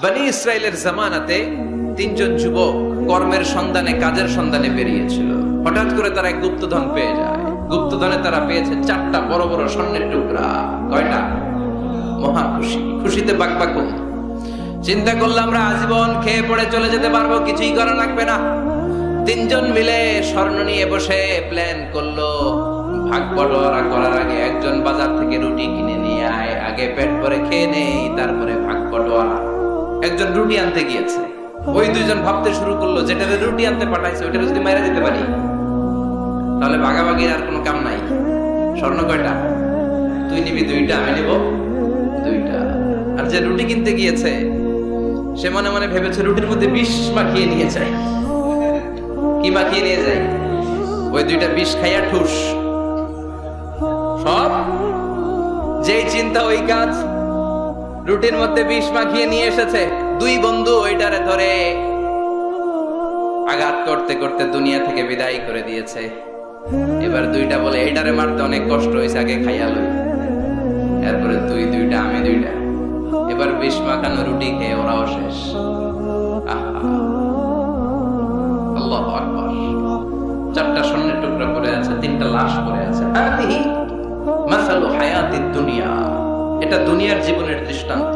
বনি ইসরায়েলের জামানাতে তিনজন যুবক কর্মের সন্ধানে, কাজের সন্ধানে বেরিয়েছিল। হঠাৎ করে তারা এক গুপ্তধন পেয়ে যায়। গুপ্তধনে তারা পেয়েছে 4টা বড় বড় স্বর্ণের টুকরা। কয়টা? মহা খুশি, খুশিতে বাকবাকুম। চিন্তা করলাম আমরা আজীবন খেয়ে পড়ে চলে যেতে পারবো, কিছুই করা লাগবে না। তিনজন মিলে স্বর্ণ নিয়ে বসে প্ল্যান করলো, ভাগ বটোয়ারা করার আগে একজন বাজার থেকে রুটি কিনে নিয়ে আয়, আগে পেট ভরে খেয়ে নেই, তারপরে ভাগ বটোয়ারা। একজন রুটি আনতে গিয়েছে, ওই দুইজন ভাবতে শুরু করলো যেটারে রুটি আনতে পাঠাইছে ওইটা যদি মাইরা দিতে পারি তাহলে ভাগাভাগির আর কোনো কাম নাই। স্বর্ণ কয়টা? তুই নিবি 2টা, আমি নিব 2টা। আর যে রুটি কিনতে গিয়েছে সে মনে মনে ভেবেছে রুটির মধ্যে বিষ মাখিয়ে নিয়ে যায়। কি মাখিয়ে নিয়ে যায়? ওই 2টা বিষ খাইয়া ঠুস। সব যেই চিন্তা ওই কাজ। রুটির মধ্যে বিষ মাখিয়ে নিয়ে এসেছে। দুই বন্ধু ওইটারে ধরে আঘাত করতে করতে দুনিয়া থেকে বিদায় করে দিয়েছে। এবার 2টা বলে এইটারে মারতে অনেক কষ্ট হয়েছে, আগে খাইয়া লই। এরপরে তুই 2টা, আমি 2টা। এবার বিষ মাখানো রুটি খেয়ে ওরাও শেষ। আল্লাহু আকবার। 4টা স্বর্ণের টুকরা পড়ে আছে, 3টা লাশ পড়ে আছে। হাদিহি মাসালু হায়াতিদ দুনিয়া। এটা দুনিয়ার জীবনের দৃষ্টান্ত।